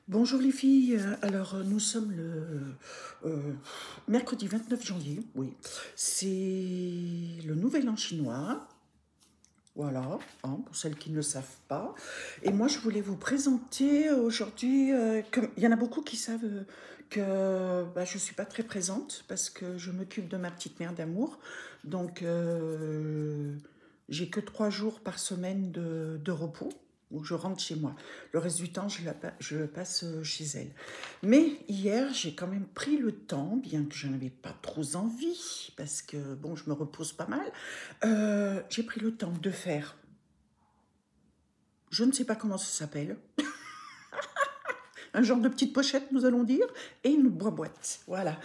Bonjour les filles, alors nous sommes le mercredi 29 janvier, oui. C'est le nouvel an chinois, voilà, hein, pour celles qui ne le savent pas. Et moi je voulais vous présenter aujourd'hui, comme il y en a beaucoup qui savent que je ne suis pas très présente parce que je m'occupe de ma petite mère d'amour. Donc j'ai que 3 jours par semaine de repos où je rentre chez moi. Le reste du temps, je le passe chez elle. Mais hier, j'ai quand même pris le temps, bien que je n'avais pas trop envie, parce que bon, je me repose pas mal. J'ai pris le temps de faire, je ne sais pas comment ça s'appelle, un genre de petite pochette, nous allons dire, et une boîte. Voilà.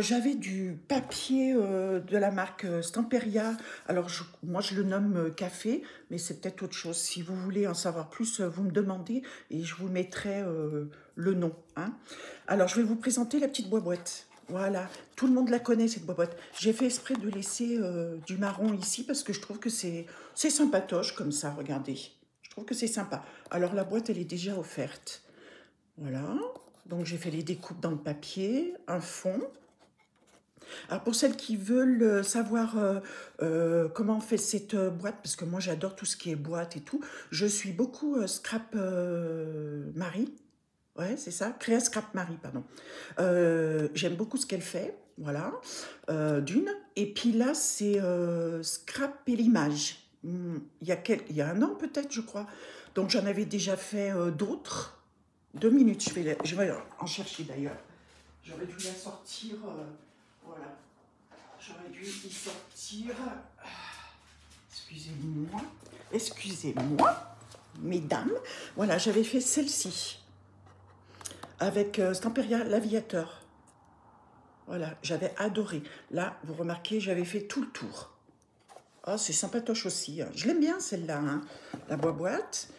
J'avais du papier de la marque Stamperia. Alors, moi, je le nomme café, mais c'est peut-être autre chose. Si vous voulez en savoir plus, vous me demandez et je vous mettrai le nom. Hein. Alors, je vais vous présenter la petite boîte. Voilà, tout le monde la connaît cette boîte. J'ai fait exprès de laisser du marron ici parce que je trouve que c'est sympatoche comme ça, regardez. Je trouve que c'est sympa. Alors la boîte, elle est déjà offerte. Voilà, donc j'ai fait les découpes dans le papier, un fond. Alors pour celles qui veulent savoir comment on fait cette boîte, parce que moi j'adore tout ce qui est boîte et tout, je suis beaucoup Scrap Marie, ouais c'est ça, Créa Scrap Marie, pardon. J'aime beaucoup ce qu'elle fait, voilà, d'une. Et puis là c'est Scrap et l'image. Il y a un an peut-être je crois, donc j'en avais déjà fait d'autres. 2 minutes, je vais en chercher d'ailleurs. J'aurais dû la sortir, voilà. J'aurais dû y sortir. Excusez-moi, excusez-moi, mesdames. Voilà, j'avais fait celle-ci avec Stamperia l'Aviateur. Voilà, j'avais adoré. Là, vous remarquez, j'avais fait tout le tour. Ah, c'est sympatoche aussi. Hein. Je l'aime bien celle-là, hein, la boîte.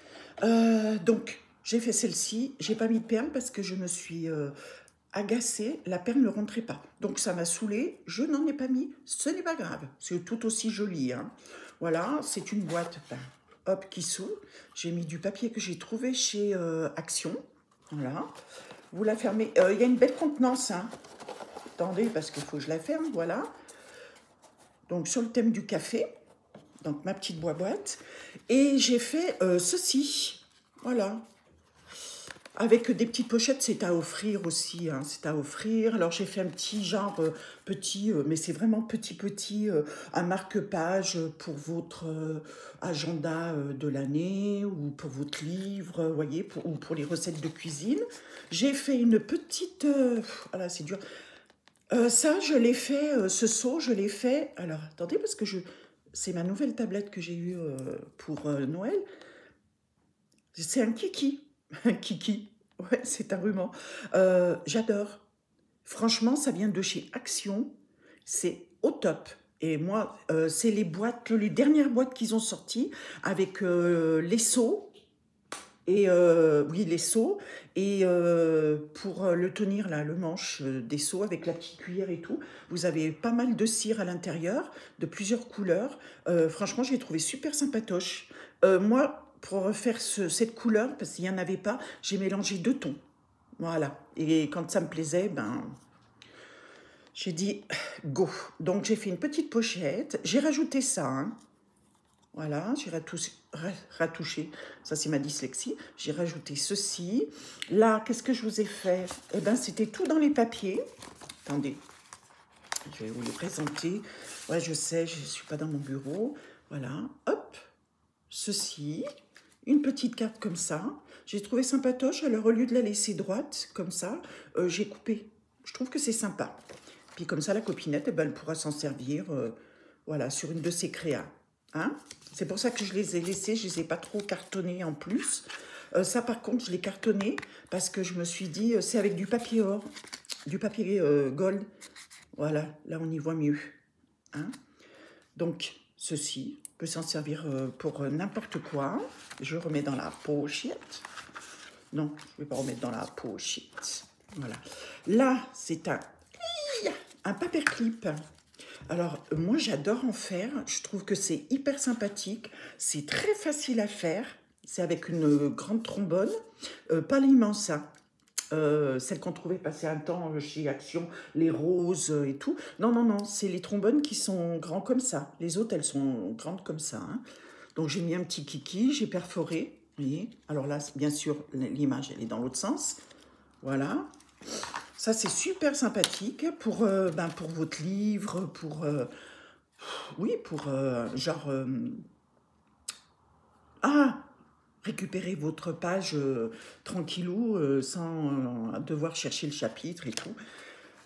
Donc, j'ai fait celle-ci. J'ai pas mis de perles parce que je me suis agacée. La perle ne rentrait pas. Donc, ça m'a saoulée. Je n'en ai pas mis. Ce n'est pas grave. C'est tout aussi joli. Hein. Voilà, c'est une boîte hop, qui s'ouvre. J'ai mis du papier que j'ai trouvé chez Action. Voilà. Vous la fermez. Il y a une belle contenance. Hein. Attendez, parce qu'il faut que je la ferme. Voilà. Donc, sur le thème du café, donc ma petite boîte. Et j'ai fait ceci, voilà. Avec des petites pochettes, c'est à offrir aussi, hein, c'est à offrir. Alors, j'ai fait un petit genre petit, mais c'est vraiment petit, un marque-page pour votre agenda de l'année ou pour votre livre, vous voyez, ou pour les recettes de cuisine. J'ai fait une petite... voilà, c'est dur. Ça, je l'ai fait, ce seau, je l'ai fait. Alors, attendez, parce que c'est ma nouvelle tablette que j'ai eue pour Noël. C'est un kiki. Un kiki. Ouais, c'est un ruban. J'adore. Franchement, ça vient de chez Action. C'est au top. Et moi, c'est les dernières boîtes qu'ils ont sorties avec les seaux. Et oui, les seaux. Et pour le tenir, là, le manche des seaux avec la petite cuillère et tout, vous avez pas mal de cire à l'intérieur, de plusieurs couleurs. Franchement, j'ai trouvé super sympatoche. Moi, pour refaire cette couleur, parce qu'il n'y en avait pas, j'ai mélangé 2 tons. Voilà. Et quand ça me plaisait, ben, j'ai dit go. Donc, j'ai fait une petite pochette. J'ai rajouté ça, hein. Voilà, j'ai ratouché, ça c'est ma dyslexie, j'ai rajouté ceci. Là, qu'est-ce que je vous ai fait? Eh bien, c'était tout dans les papiers. Attendez, je vais vous les présenter. Ouais, je sais, je ne suis pas dans mon bureau. Voilà, hop, ceci, une petite carte comme ça. J'ai trouvé sympatoche, alors au lieu de la laisser droite, comme ça, j'ai coupé. Je trouve que c'est sympa. Puis comme ça, la copinette, eh ben, elle pourra s'en servir voilà, sur une de ses créas. Hein? C'est pour ça que je les ai laissés, je ne les ai pas trop cartonnés en plus. Ça, par contre, je l'ai cartonné parce que je me suis dit, c'est avec du papier or, du papier gold. Voilà, là, on y voit mieux. Hein? Donc, ceci peut s'en servir pour n'importe quoi. Je remets dans la pochette. Non, je ne vais pas remettre dans la pochette. Voilà. Là, c'est un paperclip. Alors, moi, j'adore en faire. Je trouve que c'est hyper sympathique. C'est très facile à faire. C'est avec une grande trombone. Pas l'immense, hein. celles qu'on trouvait passer un temps chez Action, les roses et tout. Non, non, non, c'est les trombones qui sont grands comme ça. Les autres, elles sont grandes comme ça, hein. Donc j'ai mis un petit kiki, j'ai perforé, vous voyez. Alors là, bien sûr, l'image, elle est dans l'autre sens. Voilà. Ça, c'est super sympathique pour votre livre, oui, pour genre... récupérer votre page tranquillou, sans devoir chercher le chapitre et tout.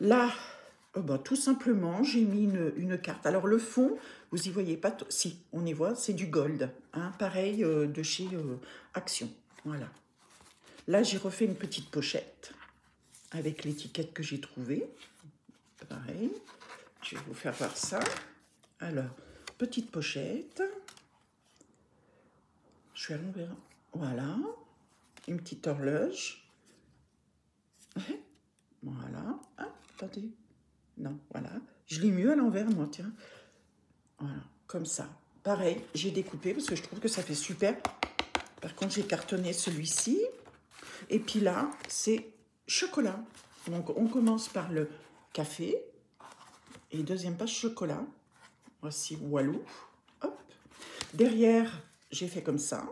Là, tout simplement, j'ai mis une carte. Alors, le fond, vous y voyez pas... Si, on y voit, c'est du gold. Hein, pareil de chez Action. Voilà. Là, j'ai refait une petite pochette avec l'étiquette que j'ai trouvée. Pareil. Je vais vous faire voir ça. Alors, petite pochette. Je suis à l'envers. Voilà. Une petite horloge. Voilà. Ah, attendez. Non, voilà. Je lis mieux à l'envers, moi, tiens. Voilà, comme ça. Pareil, j'ai découpé parce que je trouve que ça fait super. Par contre, j'ai cartonné celui-ci. Et puis là, c'est chocolat. Donc, on commence par le café. Et deuxième page, chocolat. Voici, Walou. Hop. Derrière, j'ai fait comme ça.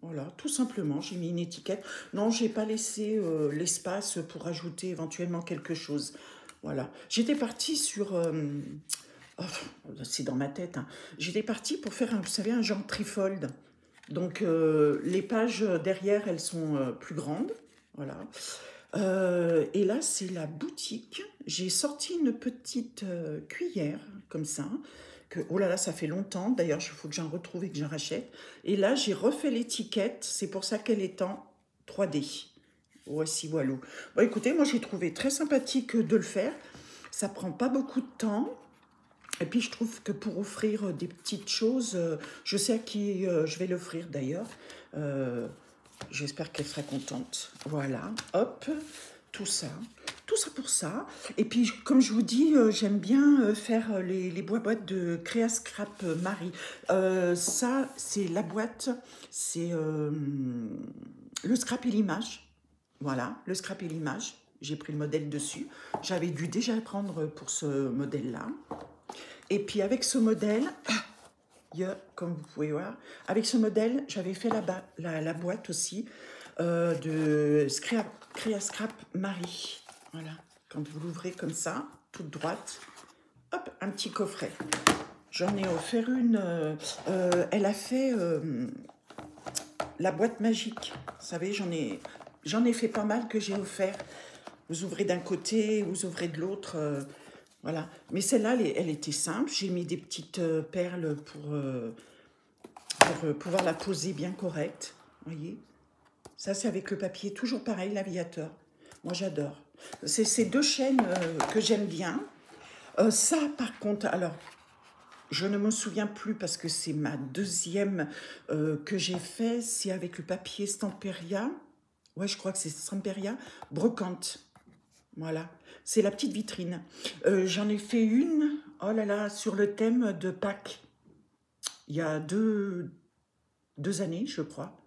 Voilà, tout simplement, j'ai mis une étiquette. Non, j'ai pas laissé l'espace pour ajouter éventuellement quelque chose. Voilà. J'étais partie sur... c'est dans ma tête. Hein. J'étais partie pour faire, vous savez, un genre trifold. Donc, les pages derrière, elles sont plus grandes. Voilà. Et là, c'est la boutique. J'ai sorti une petite cuillère, comme ça. Oh là là, ça fait longtemps. D'ailleurs, il faut que j'en retrouve et que j'en rachète. Et là, j'ai refait l'étiquette. C'est pour ça qu'elle est en 3D. Voici, voilà. Bon, écoutez, moi, j'ai trouvé très sympathique de le faire. Ça prend pas beaucoup de temps. Et puis, je trouve que pour offrir des petites choses, je sais à qui je vais l'offrir d'ailleurs. J'espère qu'elle sera contente. Voilà, hop, tout ça. Tout ça pour ça. Et puis, comme je vous dis, j'aime bien faire les boîtes de Créa Scrap Marie. Ça, c'est la boîte, c'est le scrap et l'image. Voilà, le scrap et l'image. J'ai pris le modèle dessus. J'avais dû déjà prendre pour ce modèle-là. Et puis, avec ce modèle, comme vous pouvez voir, avec ce modèle, j'avais fait la boîte aussi de Créa Scrap Marie. Voilà, quand vous l'ouvrez comme ça, toute droite, hop, un petit coffret. J'en ai offert une, elle a fait la boîte magique. Vous savez, j'en ai fait pas mal que j'ai offert. Vous ouvrez d'un côté, vous ouvrez de l'autre, voilà. Mais celle-là, elle était simple. J'ai mis des petites perles pour pouvoir la poser bien correcte. Voyez. Ça, c'est avec le papier, toujours pareil, l'aviateur. Moi, j'adore. C'est ces deux chaînes que j'aime bien. Ça, par contre, alors, je ne me souviens plus parce que c'est ma deuxième que j'ai fait. C'est avec le papier Stamperia. Ouais, je crois que c'est Stamperia. Brocante. Voilà. C'est la petite vitrine. J'en ai fait une, oh là là, sur le thème de Pâques. Il y a deux années, je crois.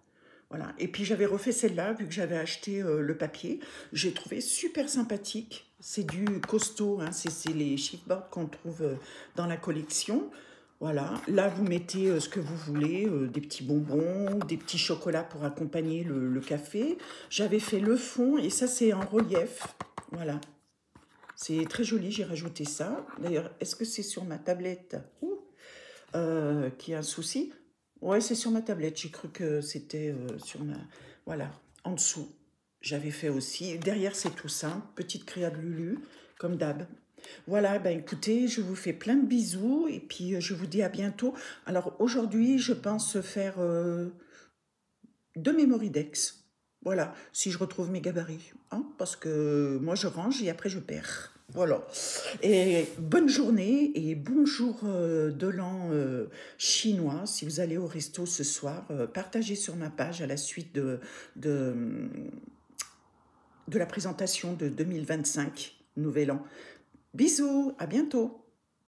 Voilà. Et puis j'avais refait celle-là, vu que j'avais acheté le papier. J'ai trouvé super sympathique. C'est du costaud, hein. C'est les chipboards qu'on trouve dans la collection. Voilà. Là, vous mettez ce que vous voulez, des petits bonbons, des petits chocolats pour accompagner le café. J'avais fait le fond et ça, c'est en relief. Voilà. C'est très joli, j'ai rajouté ça. D'ailleurs, est-ce que c'est sur ma tablette qui a un souci? Ouais, c'est sur ma tablette. J'ai cru que c'était sur ma... Voilà, en dessous. J'avais fait aussi. Derrière, c'est tout simple. Petite créa de Lulu, comme d'hab. Voilà, ben écoutez, je vous fais plein de bisous et puis je vous dis à bientôt. Alors aujourd'hui, je pense faire 2 Mémoridex. Voilà, si je retrouve mes gabarits. Hein, parce que moi, je range et après, je perds. Voilà. Et bonne journée et bonjour de l'an chinois. Si vous allez au resto ce soir, partagez sur ma page à la suite de la présentation de 2025, Nouvel An. Bisous, à bientôt.